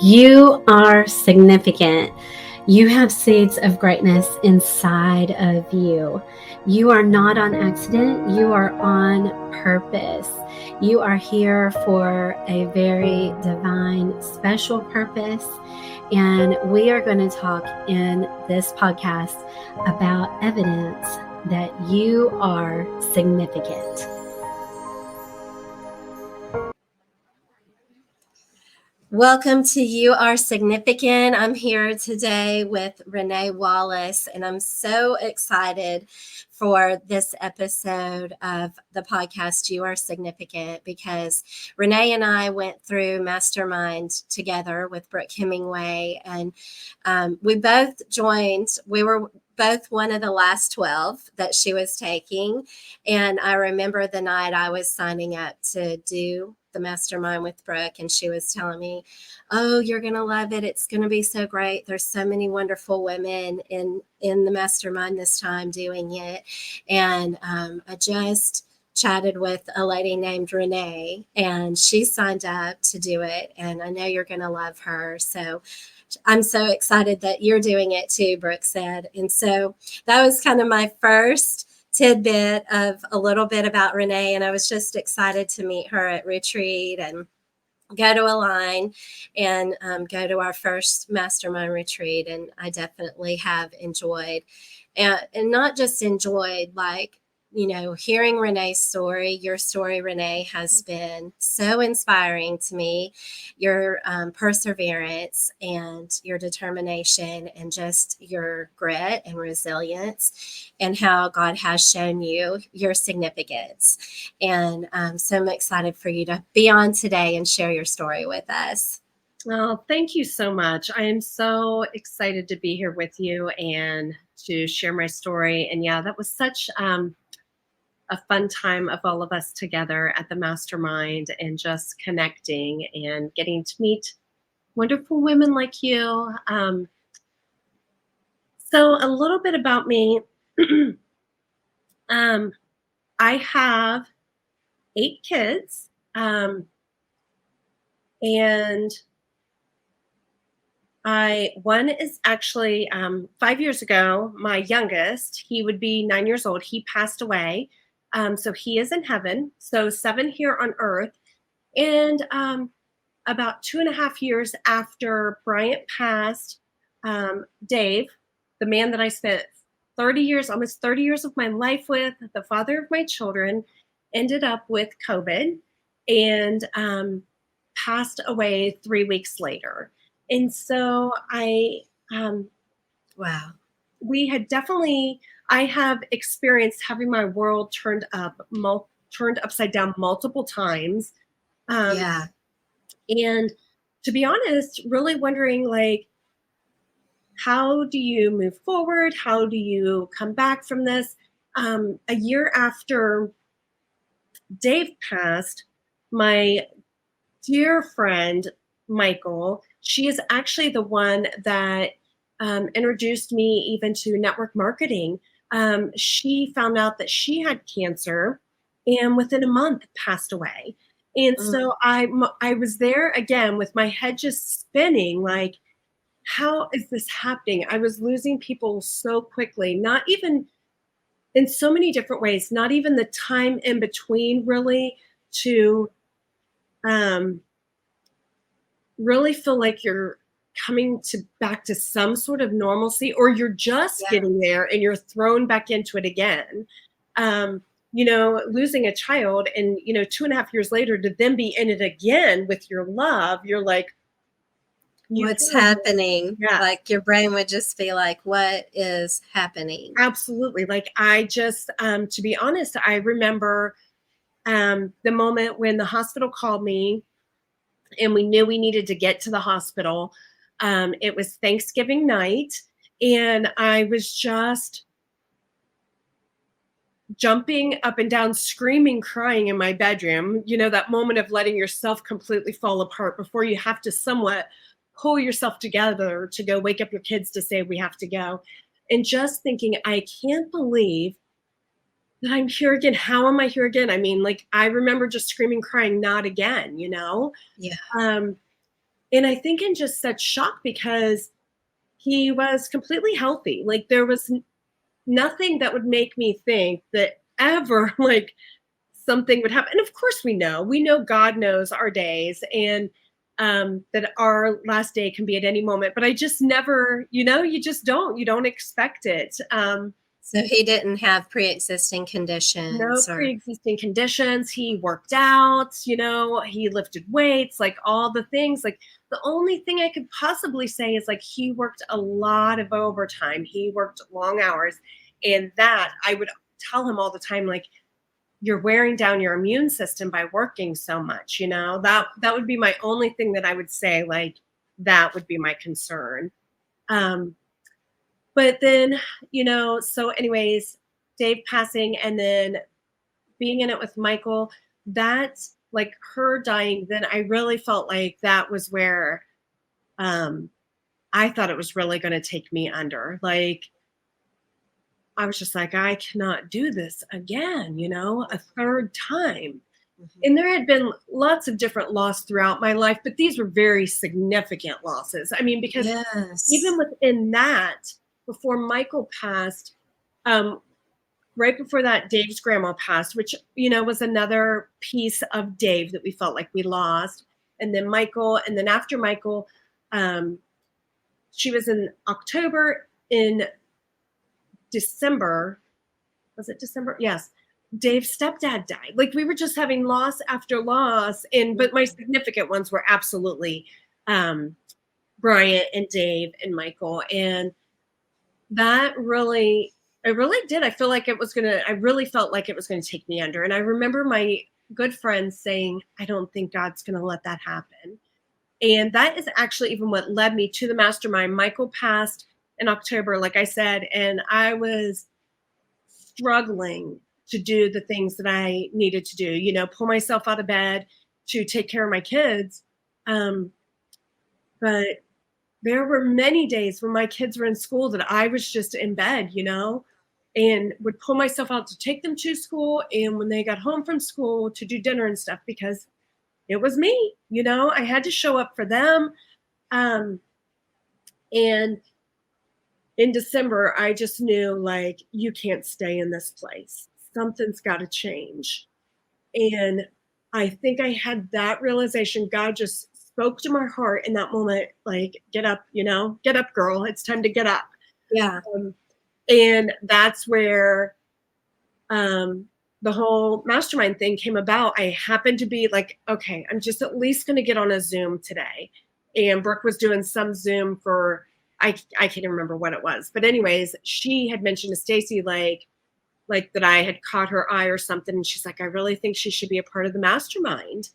You are significant. You have seeds of greatness inside of you. You are not on accident. You are on purpose. You are here for a very divine, special purpose. And we are going to talk in this podcast about evidence that you are significant. Welcome to You Are Significant. I'm here today with Raynea Wallace, and I'm so excited for this episode of the podcast You Are Significant because Raynea and I went through Mastermind together with Brooke Hemingway, and we both joined. We were both one of the last 12 that she was taking. And I remember the night I was signing up to do the mastermind with Brooke, and she was telling me, "Oh, you're going to love it. It's going to be so great. There's so many wonderful women in the mastermind this time doing it." And I just chatted with a lady named Raynea, and she signed up to do it. And I know you're going to love her. So I'm so excited that you're doing it too, Brooke said. And so that was kind of my first tidbit of a little bit about Raynea. And I was just excited to meet her at retreat and go to Align and go to our first mastermind retreat. And I definitely have enjoyed and not just enjoyed, like, hearing Raynea's story. Your story, Raynea, has been so inspiring to me. Your perseverance and your determination and just your grit and resilience and how God has shown you your significance. And so I'm excited for you to be on today and share your story with us. Oh, thank you so much. I am so excited to be here with you and to share my story. And yeah, that was such a fun time of all of us together at the mastermind and just connecting and getting to meet wonderful women like you. So a little bit about me. I have 8 kids, and one is actually 5 years ago. My youngest, he would be 9 years old. He passed away, so he is in heaven. So 7 here on earth, and about 2.5 years after Bryant passed, Dave, the man that I spent 30 years, almost 30 years of my life with, the father of my children, ended up with COVID and passed away 3 weeks later. And so Wow. we had definitely, I have experienced having my world turned upside down multiple times. Yeah. And to be honest, really wondering, like, how do you move forward? How do you come back from this? A year after Dave passed, my dear friend, Michael, she is actually the one that introduced me even to network marketing. She found out that she had cancer and within a month passed away. And so I was there again with my head just spinning, like, how is this happening? I was losing people so quickly, not even in so many different ways, not even the time in between really to um, really feel like you're coming back to some sort of normalcy, or you're just getting there and you're thrown back into it again. Losing a child and, 2.5 years later to then be in it again with your love, you're like, What's happening? Yeah. Like your brain would just be like, what is happening? Absolutely. Like I just, to be honest, I remember the moment when the hospital called me and we knew we needed to get to the hospital. It was Thanksgiving night, and I was just jumping up and down, screaming, crying in my bedroom. That moment of letting yourself completely fall apart before you have to somewhat pull yourself together to go wake up your kids to say, we have to go. And just thinking, I can't believe that I'm here again. How am I here again? I mean, like, I remember just screaming, crying, not again, Yeah. And I think in just such shock because he was completely healthy. Like there was nothing that would make me think that ever like something would happen. And of course we know God knows our days, and that our last day can be at any moment, but I just never, you don't expect it. So he didn't have pre-existing No conditions or pre-existing conditions. He worked out, he lifted weights, like all the things. Like the only thing I could possibly say is like he worked a lot of overtime. He worked long hours. And that I would tell him all the time, like, you're wearing down your immune system by working so much, that would be my only thing that I would say, like, that would be my concern. Um, but then, so anyways, Dave passing and then being in it with Michael, that like her dying, then I really felt like that was where um I thought it was really going to take me under. Like I was just like, I cannot do this again, a third time. Mhm. And there had been lots of different losses throughout my life, but these were very significant losses. I mean, because even Yes. within that, before Michael passed, um, right before that, Dave's grandma passed, which, was another piece of Dave that we felt like we lost. And then Michael, and then after Michael, um, she was in October. In December, was it December? Yes. Dave's stepdad died. Like we were just having loss after loss. But my Mhm. significant ones were absolutely um, Bryant and Dave and Michael. And that really, I really did. I really felt like it was going to take me under. And I remember my good friends saying, I don't think God's going to let that happen. And that is actually even what led me to the mastermind. Michael passed in October, like I said, and I was struggling to do the things that I needed to do, pull myself out of bed to take care of my kids. Um, but there were many days when my kids were in school that I was just in bed, and would pull myself out to take them to school. And when they got home from school to do dinner and stuff, because it was me, I had to show up for them. Um, and in December, I just knew like, you can't stay in this place. Something's got to change. And I think I had that realization. God just spoke to my heart in that moment, like, get up, get up, girl. It's time to get up. Yeah. Um, and that's where the whole mastermind thing came about. I happened to be like, okay, I'm just at least going to get on a Zoom today. And Brooke was doing some Zoom for, I can't remember what it was. But anyways, she had mentioned to Stacy, like that I had caught her eye or something. And she's like, I really think she should be a part of the mastermind.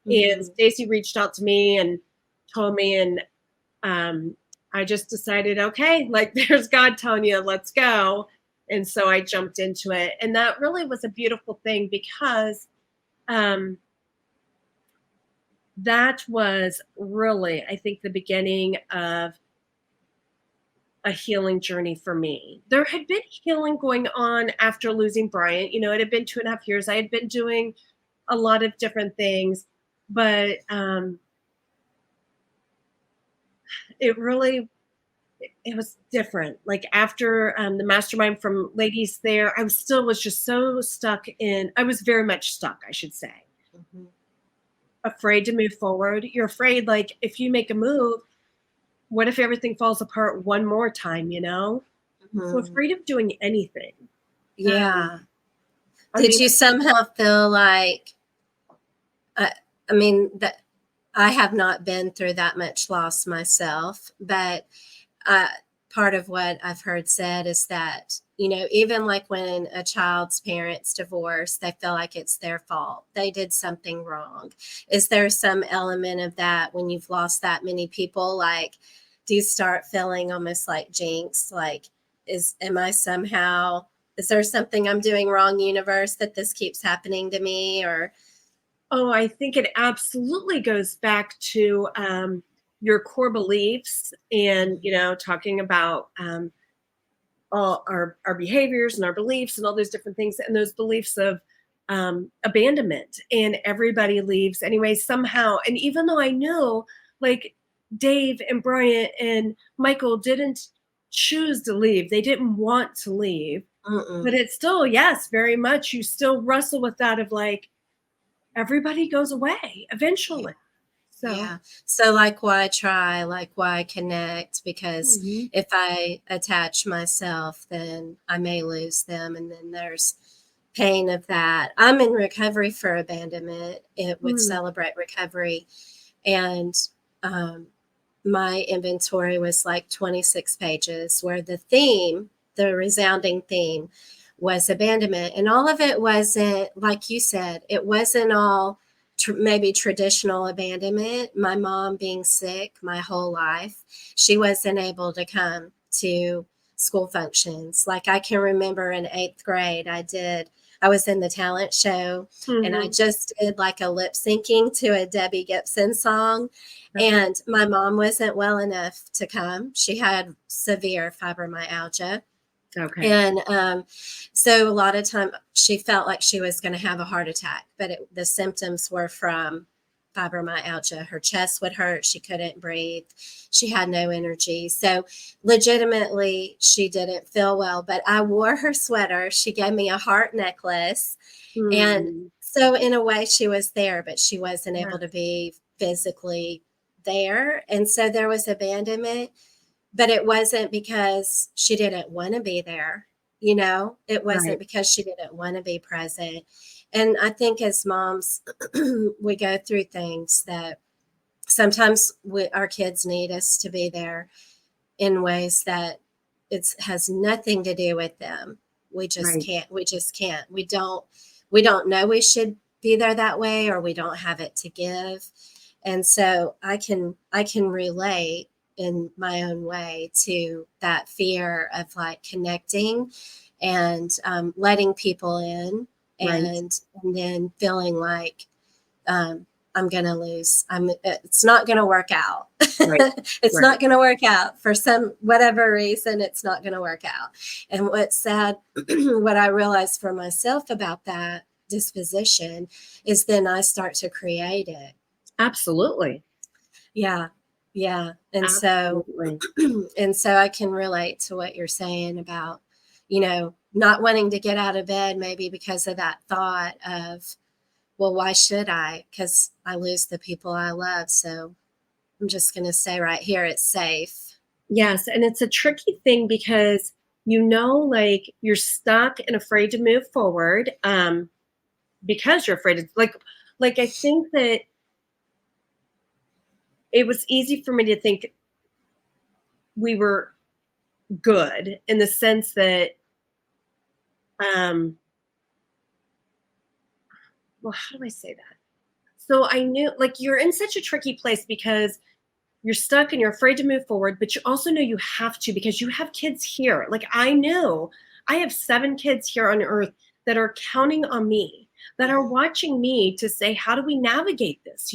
And Mhm. Stacy reached out to me and told me, and I just decided, okay, like there's God telling you, let's go. And so I jumped into it. And that really was a beautiful thing because um, that was really, I think, the beginning of a healing journey for me. There had been healing going on after losing Bryant. It had been 2.5 years. I had been doing a lot of different things, but it really, it was different. Like after the mastermind from ladies there, was just so stuck in, I was very much stuck, I should say, Mhm. afraid to move forward. You're afraid, like, if you make a move, what if everything falls apart one more time? So Mhm. afraid of doing anything. Um, Yeah. I Did mean, you somehow feel like, uh, I mean, that I have not been through that much loss myself, but uh, part of what I've heard said is that, even like when a child's parents divorce, they feel like it's their fault. They did something wrong. Is there some element of that when you've lost that many people? Like, do you start feeling almost like jinx? Like, am I somehow, is there something I'm doing wrong, universe, that this keeps happening to me? Or, oh, I think it absolutely goes back to your core beliefs and, talking about all our behaviors and our beliefs and all those different things, and those beliefs of abandonment, and everybody leaves anyway somehow. And even though I know, like, Dave and Bryant and Michael didn't choose to leave. They didn't want to leave. Mm-mm. But it's still, yes, very much. You still wrestle with that of like, everybody goes away Yeah. eventually. So, Yeah. So, like, why try? Like, why connect? Because mhm, if I attach myself, then I may lose them. And then there's pain of that. I'm in recovery for abandonment. It would mm, celebrate recovery. And um, my inventory was like 26 pages, where the theme, the resounding theme, was abandonment. And all of it wasn't, like you said, it wasn't all maybe traditional abandonment. My mom being sick my whole life, she wasn't able to come to school functions. Like, I can remember in eighth grade, I was in the talent show, and I mhm, just did like a lip syncing to a Debbie Gibson song. okay, And my mom wasn't well enough to come. She had severe fibromyalgia. okay, And so a lot of time she felt like she was going to have a heart attack, but the symptoms were from fibromyalgia. Her chest would hurt. She couldn't breathe. She had no energy. So legitimately, she didn't feel well, but I wore her sweater. She gave me a heart necklace. And mm, so, in a way, she was there, but she wasn't yeah, able to be physically there. And so there was abandonment, but it wasn't because she didn't want to be there. It right, wasn't because she didn't want to be present. And I think as moms, we go through things that sometimes our kids need us to be there in ways that it has nothing to do with them. right, We just can't. We don't know we should be there that way, or we don't have it to give. And so I can relate in my own way to that fear of like connecting and letting people in, right, and then feeling like um, I'm going to lose. It's not going to work out. right, It's right. not going to work out for some whatever reason. It's not going to work out. And what's sad, what I realized for myself about that disposition is then I start to create it. Absolutely, Yeah. Yeah. And so, absolutely. and so I can relate to what you're saying about, not wanting to get out of bed, maybe because of that thought of, well, why should I? Because I lose the people I love. So I'm just going to say right here, it's safe. Yes, and it's a tricky thing because like you're stuck and afraid to move forward, because you're afraid of like I think that it was easy for me to think we were good in the sense that, um well, how do I say that? So I knew like you're in such a tricky place because you're stuck and you're afraid to move forward, but you also know you have to because you have kids here. Like I know I have 7 kids here on earth that are counting on me, that are watching me to say, how do we navigate this?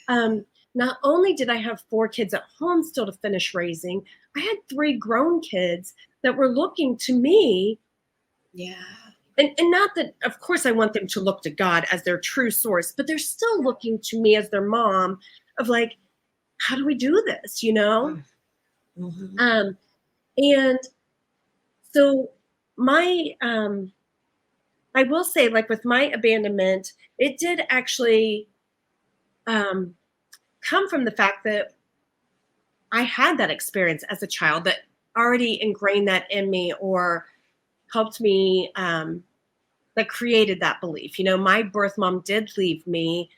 Um, Not only did I have 4 kids at home still to finish raising, I had 3 grown kids that were looking to me. Yeah. And not that, of course, I want them to look to God as their true source, but they're still looking to me as their mom of like, how do we do this? Mm-hmm. Um, and so my I will say, like with my abandonment, it did actually um, come from the fact that I had that experience as a child that already ingrained that in me or helped me, that created that belief. My birth mom did leave me,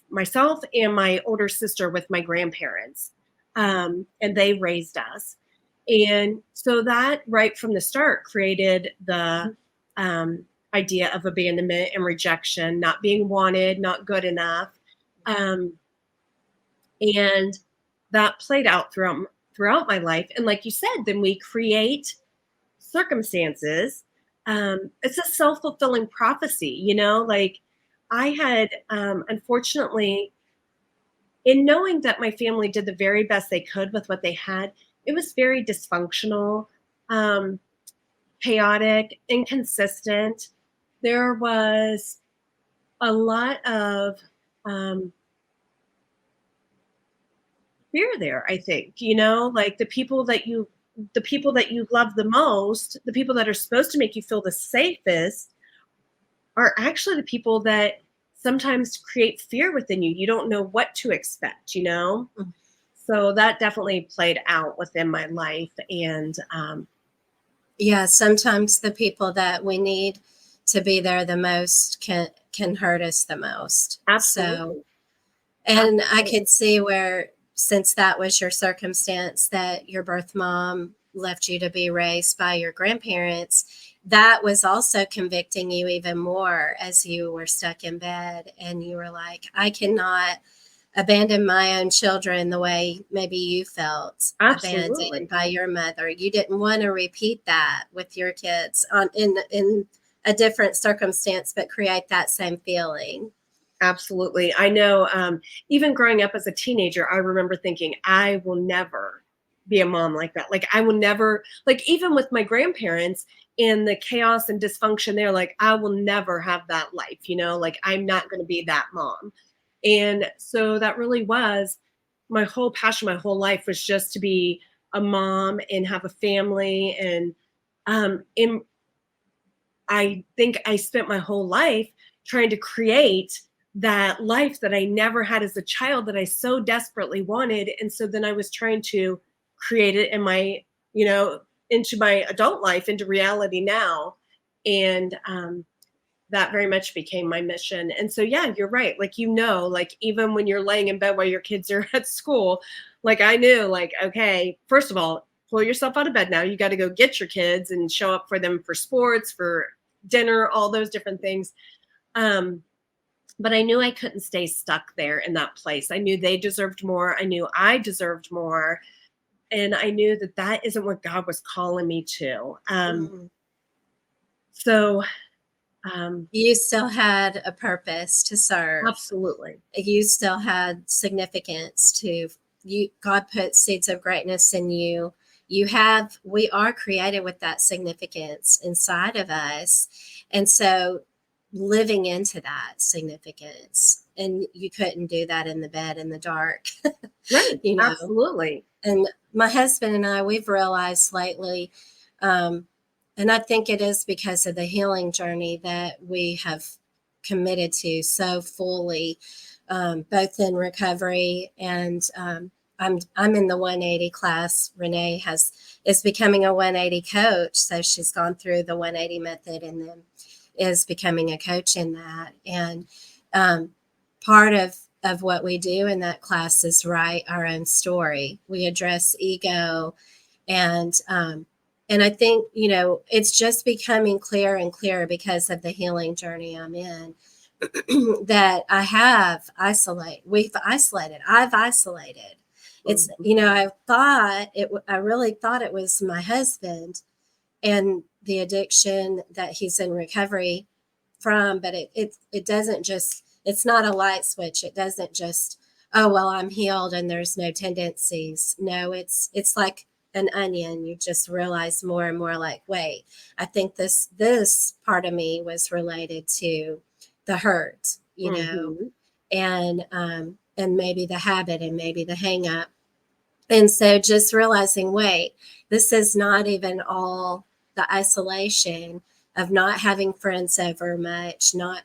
myself and my older sister with my grandparents, and they raised us. And so that right from the start created the idea of abandonment and rejection, not being wanted, not good enough. Um, and that played out throughout my life. And like you said, then we create circumstances. It's a self-fulfilling prophecy, like I had, unfortunately, in knowing that my family did the very best they could with what they had, it was very dysfunctional, um, chaotic, inconsistent. There was a lot of um, fear there, I think, you know, like the people that you love the most, the people that are supposed to make you feel the safest are actually the people that sometimes create fear within you. You don't know what to expect, you know? Mm. So that definitely played out within my life. And Yeah, sometimes the people that we need to be there the most can hurt us the most. So, absolutely, and I absolutely, could see where, since that was your circumstance, that your birth mom left you to be raised by your grandparents, that was also convicting you even more as you were stuck in bed and you were like, I cannot abandon my own children the way maybe you felt abandoned absolutely, by your mother. You didn't want to repeat that with your kids on in a different circumstance, but create that same feeling. absolutely. I know, even growing up as a teenager, I remember thinking, I will never be a mom like that. Like, I will never, like, even with my grandparents and the chaos and dysfunction there, like, I will never have that life, you know, like, I'm not going to be that mom. And so that really was my whole passion, my whole life was just to be a mom and have a family. And in I think I spent my whole life trying to create that life that I never had as a child that I so desperately wanted. And so then I was trying to create it in my, you know, into my adult life, into reality now. And that very much became my mission. And so, yeah, you're right. Like, you know, like even when you're laying in bed while your kids are at school, like I knew, like, okay, first of all, pull yourself out of bed now. You got to go get your kids and show up for them for sports, for dinner, all those different things. Um, but I knew I couldn't stay stuck there in that place. I knew they deserved more. I knew I deserved more. And I knew that that isn't what God was calling me to. Mm. So, um, You still had a purpose to serve. absolutely. You still had significance to you. God put seeds of greatness in you. You have, we are created with that significance inside of us. And so living into that significance, and you couldn't do that in the bed in the dark, Right. you know. Absolutely. And my husband and I, we've realized lately, um, and I think it is because of the healing journey that we have committed to so fully, both in recovery and I'm in the 180 class. Raynea is becoming a 180 coach, so she's gone through the 180 method and then is becoming a coach in that. And um, part of what we do in that class is write our own story. We address ego and I think, you know, it's just becoming clearer and clearer because of the healing journey I'm in that I've isolated. It's, Mhm. you know, I really thought it was my husband and the addiction that he's in recovery from, but it doesn't just, it's not a light switch. It doesn't just, oh well, I'm healed and there's no tendencies. No, it's like an onion. You just realize more and more like, wait, I think this part of me was related to the hurt, you know, Mhm. and maybe the habit and maybe the hang up. And so just realizing, wait, this is not even all the isolation of not having friends over much, not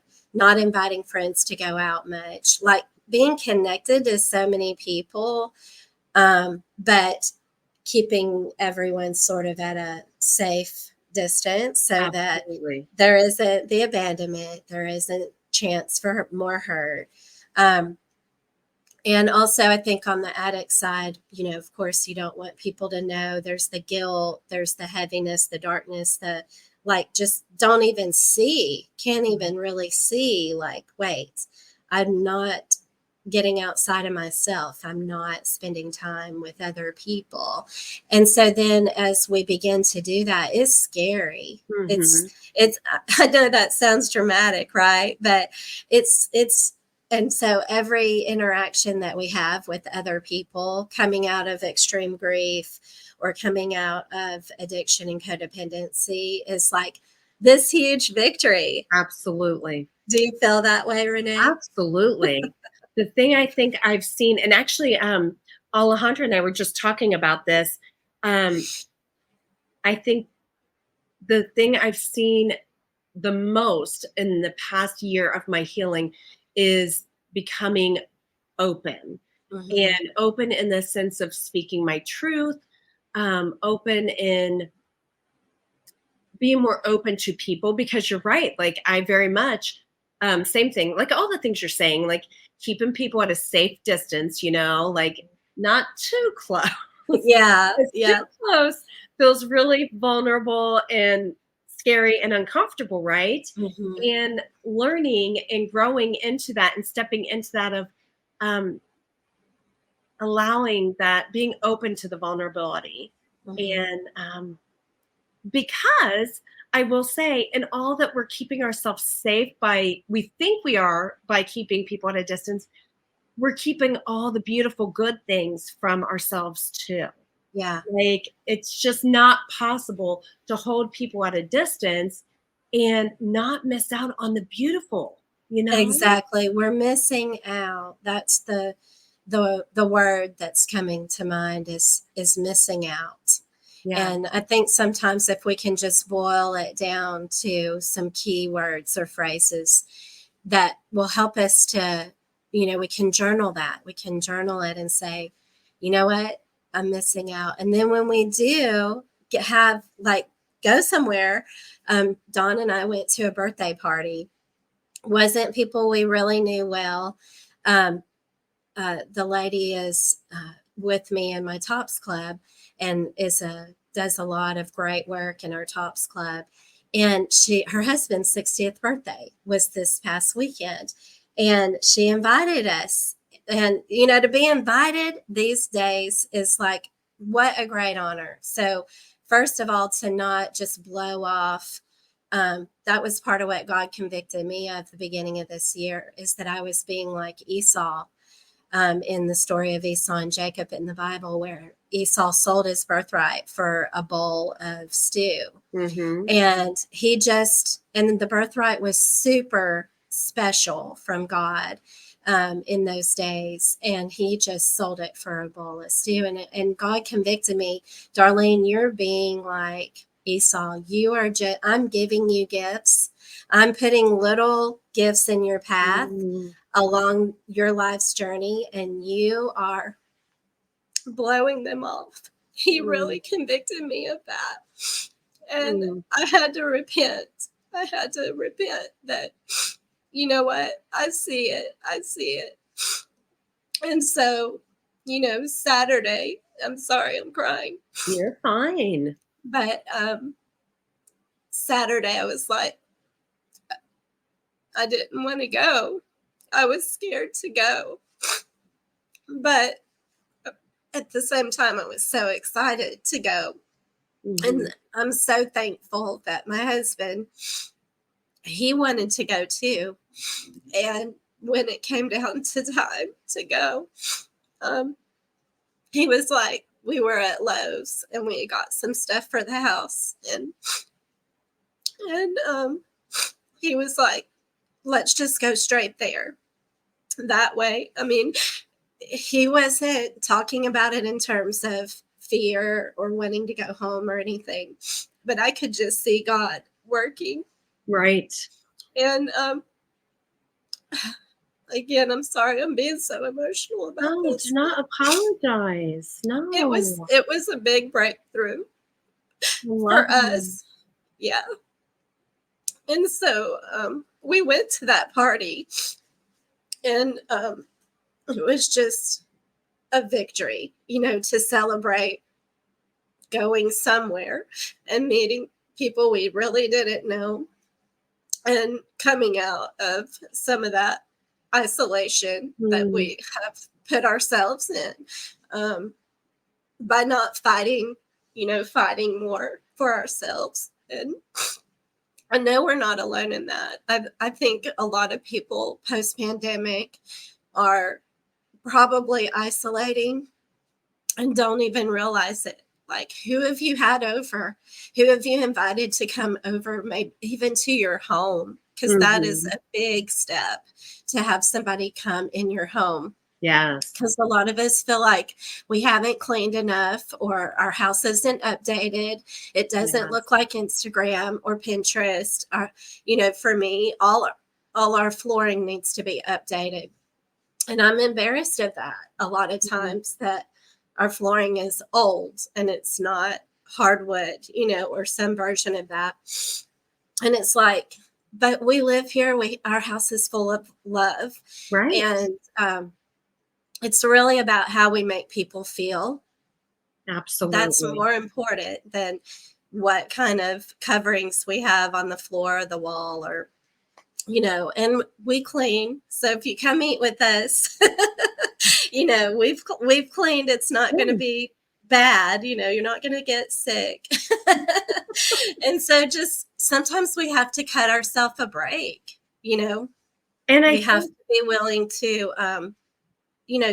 inviting friends to go out much, like being connected to so many people, but keeping everyone sort of at a safe distance so that Absolutely. there isn't the abandonment, there isn't chance for more hurt. Um, and also, I think on the addict side, you know, of course, you don't want people to know there's the guilt, there's the heaviness, the darkness, the like, just don't even see, can't even really see, like, wait, I'm not getting outside of myself. I'm not spending time with other people. And so then as we begin to do that, it's scary. Mhm. It's, I know that sounds dramatic, right? But it's, and so every interaction that we have with other people coming out of extreme grief or coming out of addiction and codependency is like this huge victory. Absolutely. Do you feel that way, Raynea? Absolutely. The thing I think I've seen, and actually, Alejandra and I were just talking about this. I think the thing I've seen the most in the past year of my healing is becoming open, Mm-hmm. and open in the sense of speaking my truth, open in being more open to people, because you're right. Like, I very much, same thing, like all the things you're saying, like keeping people at a safe distance, like not too close. Yeah, Because too yeah. close feels really vulnerable and scary and uncomfortable, right? Mm-hmm. And learning and growing into that and stepping into that of, um, allowing that, being open to the vulnerability. Mm-hmm. And because I will say, in all that we're keeping ourselves safe by, we think we are by keeping people at a distance, we're keeping all the beautiful good things from ourselves too. Yeah. Like, it's just not possible to hold people at a distance and not miss out on the beautiful, you know? Exactly. We're missing out. That's the word that's coming to mind is missing out. Yeah. And I think sometimes if we can just boil it down to some key words or phrases that will help us to, we can journal that. We can journal it and say, you know what? I'm missing out. And then when we do have like go somewhere, Dawn and I went to a birthday party. Wasn't people we really knew well. Um, the lady is with me in my Tops Club and does a lot of great work in our Tops Club. And her husband's 60th birthday was this past weekend, and she invited us. And to be invited these days is like what a great honor. So first of all, to not just blow off. That was part of what God convicted me of the beginning of this year, is that I was being like Esau, in the story of Esau and Jacob in the Bible, where Esau sold his birthright for a bowl of stew. Mm-hmm. And and the birthright was super special from God, in those days. And he just sold it for a bowl of stew. And God convicted me, Darlene, you're being like Esau. I'm giving you gifts. I'm putting little gifts in your path Mm-hmm. along your life's journey, and you are blowing them off. He really convicted me of that. And Mm-hmm. I had to repent. I had to repent that, you know what? I see it. I see it. And so, Saturday, I'm sorry, I'm crying. You're fine. But Saturday, I was like, I didn't want to go. I was scared to go. But at the same time, I was so excited to go. Mm-hmm. And I'm so thankful that my husband, he wanted to go too. And when it came down to time to go, um, he was like, we were at Lowe's and we got some stuff for the house. And he was like, let's just go straight there. That way, I mean, he wasn't talking about it in terms of fear or wanting to go home or anything, but I could just see God working. Right. And again, I'm sorry, I'm being so emotional about No, do this. not apologize. It was No. it was a big breakthrough I love for you. us. Yeah. And so we went to that party, and it was just a victory, to celebrate going somewhere and meeting people we really didn't know, and coming out of some of that isolation that Mm. we have put ourselves in, by not fighting, fighting more for ourselves. And I know we're not alone in that. I think a lot of people post pandemic are probably isolating and don't even realize it. Like, who have you had over? Who have you invited to come over, maybe even to your home? Because that is Mhm. a big step, to have somebody come in your home. Yes. Because a lot of us feel like we haven't cleaned enough, or our house isn't updated. It doesn't Yes. look like Instagram or Pinterest. For me, all our flooring needs to be updated. And I'm embarrassed of that a lot of Mhm. times, that our flooring is old and it's not hardwood, or some version of that. And it's like, but we live here. Our house is full of love. Right. And it's really about how we make people feel. That's Absolutely. more important than what kind of coverings we have on the floor or the wall, or and we clean. So if you come eat with us, we've cleaned. It's not going to Yeah. be bad. You're not going to get sick. And so just sometimes we have to cut ourselves a break. And I We have think to be willing to,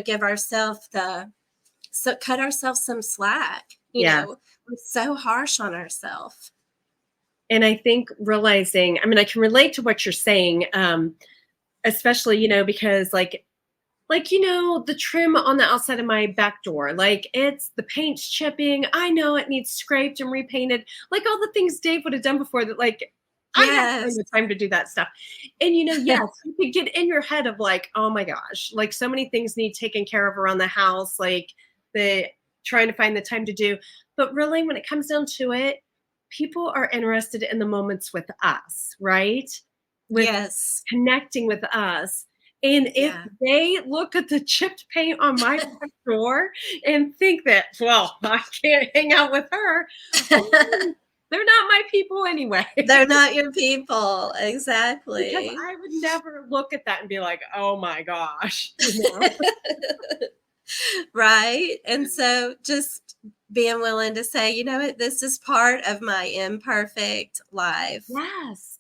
give ourselves cut ourselves some slack. yes. We're so harsh on ourselves. And I think realizing, I mean, I can relate to what you're saying, especially, because the trim on the outside of my back door, like it's the paint's chipping. I know it needs scraped and repainted, like all the things Dave would have done before that, like I have Yes. the time to do that stuff. And yes, you could get in your head of like, oh my gosh, like so many things need taken care of around the house, like the trying to find the time to do. But really, when it comes down to it, people are interested in the moments with us, right? With Yes. connecting with us. And if Yeah. they look at the chipped paint on my front door and think that, well, I can't hang out with her, well, they're not my people anyway. They're not your people. Because Exactly. I would never look at that and be like, oh my gosh, Right. And so just being willing to say, you know what, this is part of my imperfect life. Yes.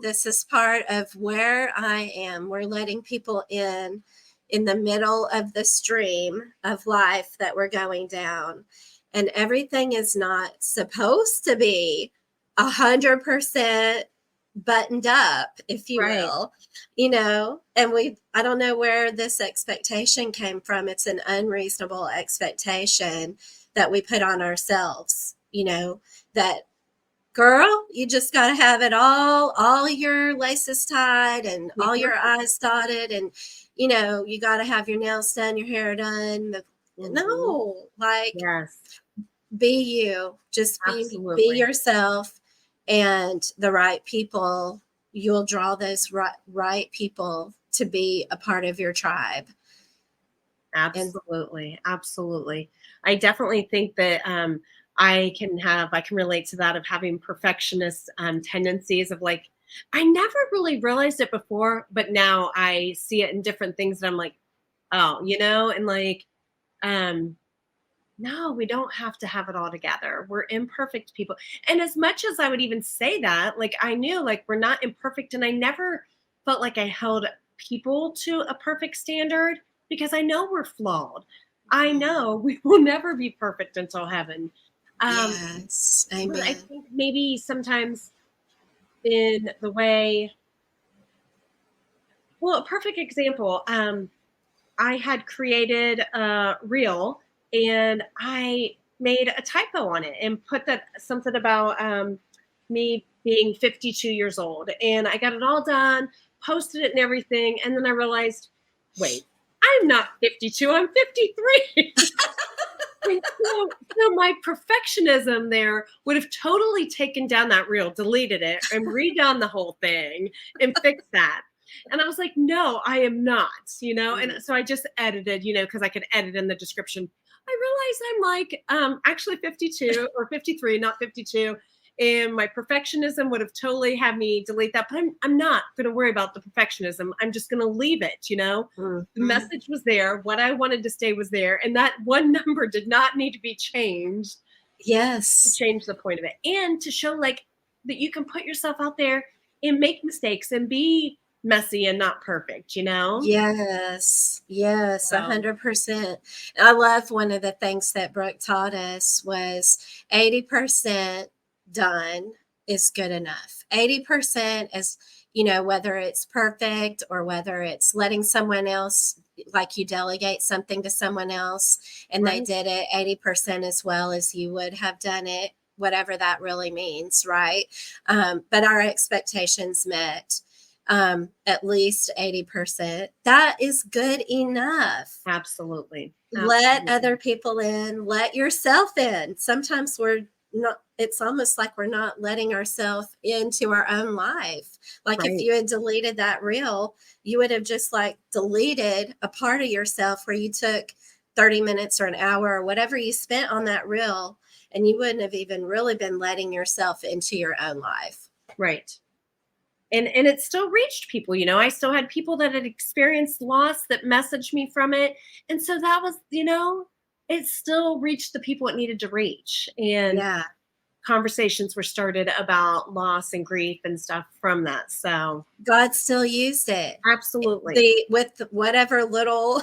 This is part of where I am. We're letting people in the middle of the stream of life that we're going down. And everything is not supposed to be 100% buttoned up, if you Right. will, and I don't know where this expectation came from. It's an unreasonable expectation that we put on ourselves, that girl, you just got to have it all your laces tied and Be all your perfect. I's dotted, and you got to have your nails done, your hair done. Mhm. No, like, Yes, be you, just be absolutely. yourself, and the right people, you'll draw those right people to be a part of your tribe. And Absolutely, absolutely. I definitely think that I can relate to that of having perfectionist tendencies of like I never really realized it before, but now I see it in different things that I'm like, oh, and like um no, we don't have to have it all together. We're imperfect people. And as much as I would even say that, like I knew like we're not imperfect and I never felt like I held people to a perfect standard because I know we're flawed. I know we will never be perfect until heaven. Um, yes, but I amen. think maybe sometimes in the way, well, a perfect example, I had created a reel and I made a typo on it and put that something about me being 52 years old. And I got it all done, posted it and everything. And then I realized, wait, I'm not 52, I'm 53. And so my perfectionism there would have totally taken down that reel, deleted it, and redone the whole thing and fixed that. And I was like, no, I am not, And Mm. so I just edited, because I could edit in the description. I realized I'm like actually 52 or 53, not 52. And my perfectionism would have totally had me delete that, but I'm not going to worry about the perfectionism. I'm just going to leave it. The Mhm. message was there. What I wanted to say was there. And that one number did not need to be changed to Yes. change the point of it. And to show like that you can put yourself out there and make mistakes and be messy and not perfect. Yes, yes, So 100%. I love one of the things that Brooke taught us was 80% done is good enough. 80% is whether it's perfect or whether it's letting someone else, like you delegate something to someone else and they Right. did it 80% as well as you would have done it, whatever that really means, right? But our expectations met at least 80%. That is good enough. Absolutely. Let Absolutely. other people in, let yourself in. Sometimes we're not, it's almost like we're not letting ourselves into our own life. Like if Right. you had deleted that reel, you would have just like deleted a part of yourself where you took 30 minutes or an hour or whatever you spent on that reel, and you wouldn't have even really been letting yourself into your own life. Right. And it still reached people. I still had people that had experienced loss that messaged me from it. And so that was, it still reached the people it needed to reach. And Yeah. conversations were started about loss and grief and stuff from that. So God still used it. absolutely. The with whatever little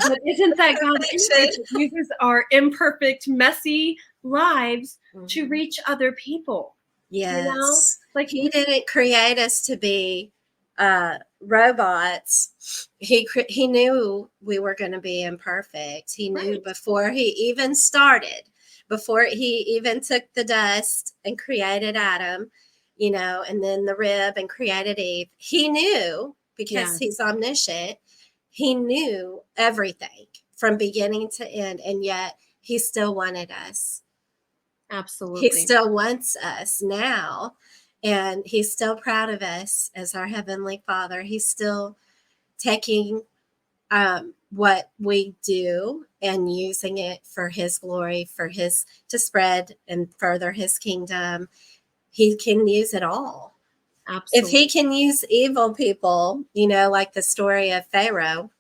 But isn't that God anyway connection. that uses our imperfect, messy lives to Mhm. reach other people? Yes. Like He didn't create us to be robots. He knew we were going to be imperfect. He knew right. before he even started, before he even took the dust and created Adam, and then the rib and created Eve. He knew because Yes, he's omniscient. He knew everything from beginning to end, and yet he still wanted us. He absolutely. still wants us now, and he's still proud of us as our heavenly father. He's still taking what we do and using it for his glory, for his to spread and further his kingdom. He can use it all. If he Absolutely. can use evil people, like the story of Pharaoh,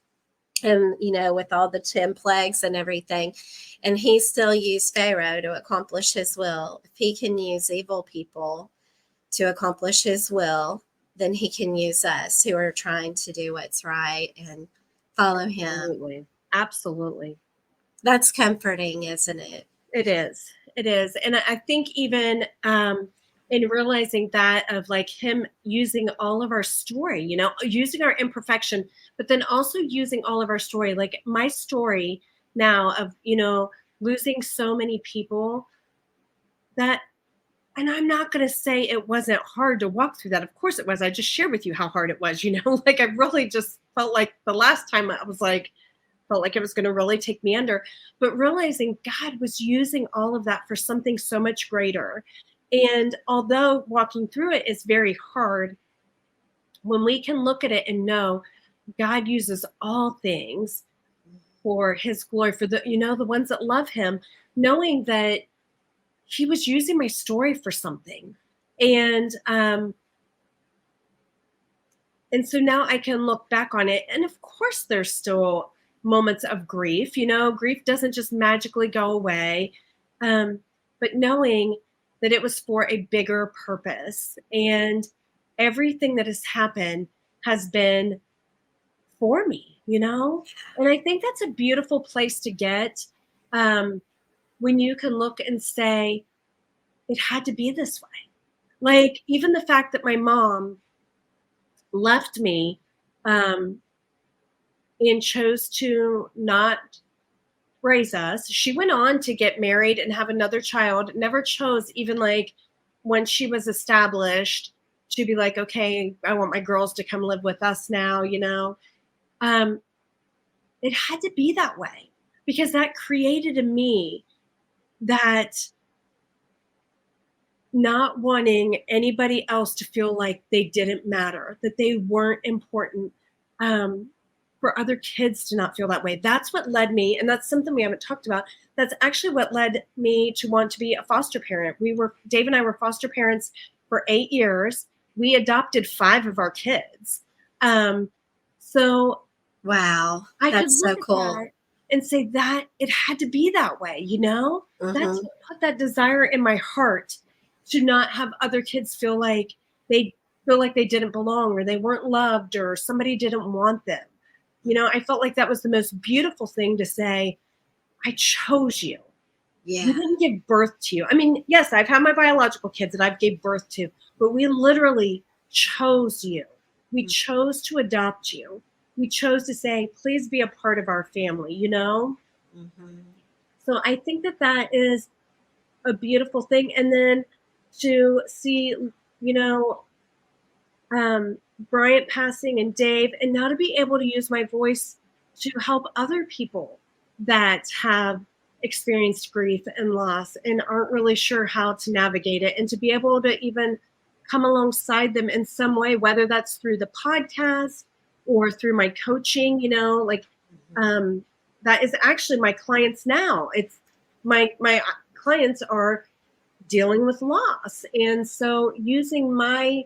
and with all the 10 plagues and everything, and he still used Pharaoh to accomplish his will. If he can use evil people to accomplish his will, then he can use us who are trying to do what's right and follow him. Absolutely. Absolutely. That's comforting, isn't it? It is. It is. And I think even in realizing that of like him using all of our story, using our imperfection, but then also using all of our story, like my story now of, losing so many people that, and I'm not going to say it wasn't hard to walk through that. Of course it was. I just shared with you how hard it was, like I really just felt like the last time I was like, felt like it was going to really take me under, but realizing God was using all of that for something so much greater. And although walking through it is very hard, when we can look at it and know God uses all things for his glory, for the ones that love him, knowing that he was using my story for something. And so now I can look back on it. And of course, there's still moments of grief. Grief doesn't just magically go away. Um, but knowing that it was for a bigger purpose and everything that has happened has been for me. And I think that's a beautiful place to get when you can look and say, it had to be this way. Like, even the fact that my mom left me um, and chose to not raise us. She went on to get married and have another child, never chose, even like when she was established, to be like, okay, I want my girls to come live with us now. Um, it had to be that way because that created in me that not wanting anybody else to feel like they didn't matter, that they weren't important, for other kids to not feel that way. That's what led me, and that's something we haven't talked about. That's actually what led me to want to be a foster parent. Dave and I were foster parents for 8 years. We adopted 5 of our kids. So Wow, I could that's look so at cool. that and say that it had to be that way. That's Hmm. what put that desire in my heart to not have other kids they feel like they didn't belong or they weren't loved or somebody didn't want them. I felt like that was the most beautiful thing to say, I chose you. We Yeah. didn't give birth to you. I mean, yes, I've had my biological kids that I've gave birth to, but we literally chose you. We chose to adopt you. We chose to say, please be a part of our family, you know? Mm-hmm. So I think that that is a beautiful thing. And then to see, you know, Bryant passing and Dave, and now to be able to use my voice to help other people that have experienced grief and loss and aren't really sure how to navigate it, and to be able to even come alongside them in some way, whether that's through the podcast or through my coaching, you know, like that is actually my clients now. It's my clients are dealing with loss. And so using my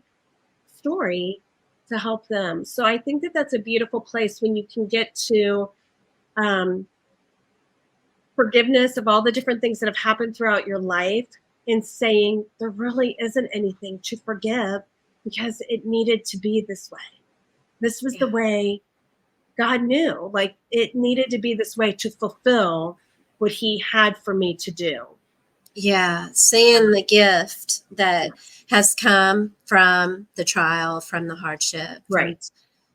story to help them. So I think that that's a beautiful place when you can get to um, forgiveness of all the different things that have happened throughout your life and saying there really isn't anything to forgive because it needed to be this way. This was the way God knew. Like it needed to be this way to fulfill what He had for me to do. Yeah, seeing the gift that has come from the trial, from the hardship. Right.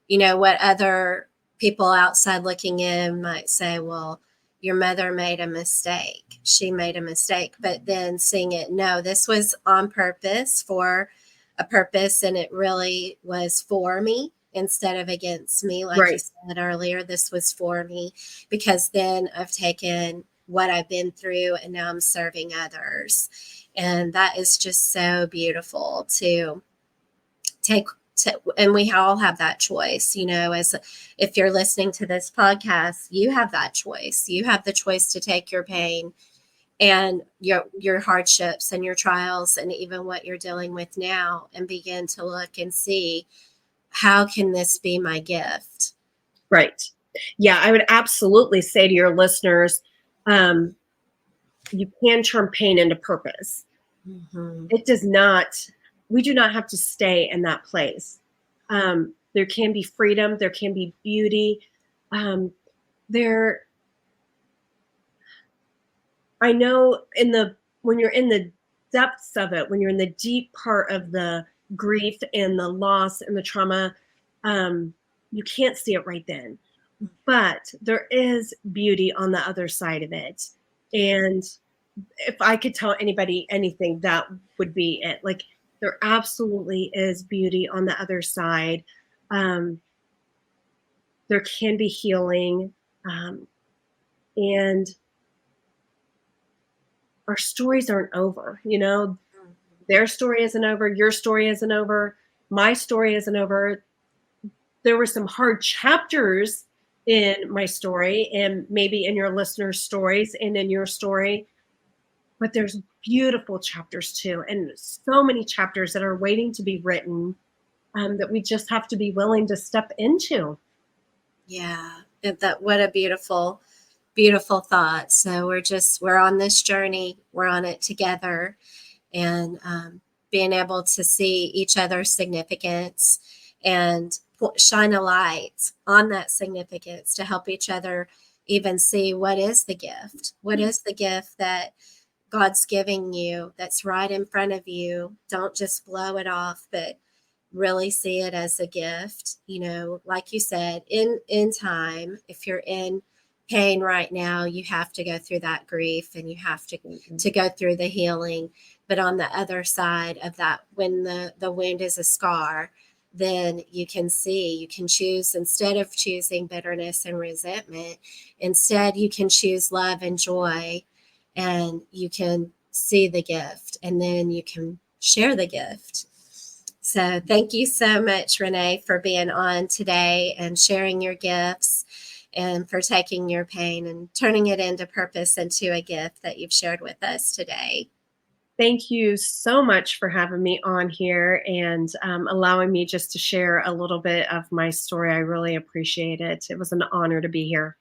You know, what other people outside looking in might say, well, your mother made a mistake. She made a mistake. But then seeing it, no, this was on purpose for a purpose, and it really was for me instead of against me. Like you said earlier, this was for me, because then I've taken what I've been through and now I'm serving others. And that is just so beautiful to take and we all have that choice, you know, as if you're listening to this podcast, you have that choice. You have the choice to take your pain and your hardships and your trials and even what you're dealing with now and begin to look and see, how can this be my gift? Right. Yeah, I would absolutely say to your listeners, you can turn pain into purpose. Mm-hmm. It does not, we do not have to stay in that place. There can be freedom, there can be beauty. I know when you're in the depths of it, when you're in the deep part of the grief and the loss and the trauma, you can't see it right then. But there is beauty on the other side of it. And if I could tell anybody anything, that would be it. Like there absolutely is beauty on the other side. There can be healing. And our stories aren't over, you know, their story isn't over. Your story isn't over. My story isn't over. There were some hard chapters in my story and maybe in your listeners' stories and in your story, but there's beautiful chapters too. And so many chapters that are waiting to be written that we just have to be willing to step into. Yeah. What a beautiful, beautiful thought. So we're on this journey. We're on it together, and being able to see each other's significance and shine a light on that significance to help each other even see what is the gift. What is the gift that God's giving you that's right in front of you? Don't just blow it off, but really see it as a gift. You know, like you said, in time, if you're in pain right now, you have to go through that grief and you have to go through the healing. But on the other side of that, when the wound is a scar, then you can choose, instead of choosing bitterness and resentment, instead you can choose love and joy, and you can see the gift, and then you can share the gift. So thank you so much, Raynea, for being on today and sharing your gifts, and for taking your pain and turning it into purpose, into a gift that you've shared with us today. Thank you so much for having me on here and allowing me just to share a little bit of my story. I really appreciate it. It was an honor to be here.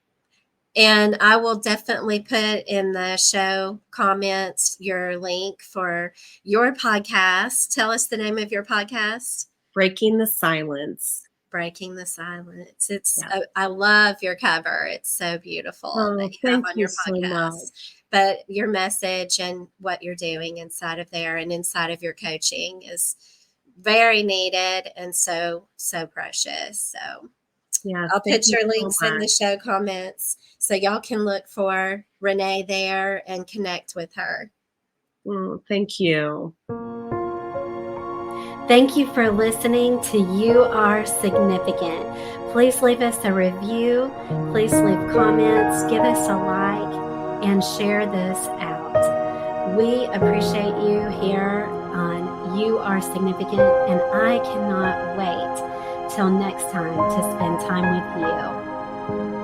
And I will definitely put in the show comments your link for your podcast. Tell us the name of your podcast. Breaking the Silence. Breaking the Silence. I love your cover. It's so beautiful that you have on your podcast. So but your message and what you're doing inside of there and inside of your coaching is very needed and so precious. So Yes, I'll thank put you your so links in the much. show comments so y'all can look for Raynea there and connect with her. Thank you. Thank you for listening to You Are Significant. Please leave us a review. Please leave comments, give us a like, and share this out. We appreciate you here on You Are Significant, and I cannot wait till next time to spend time with you.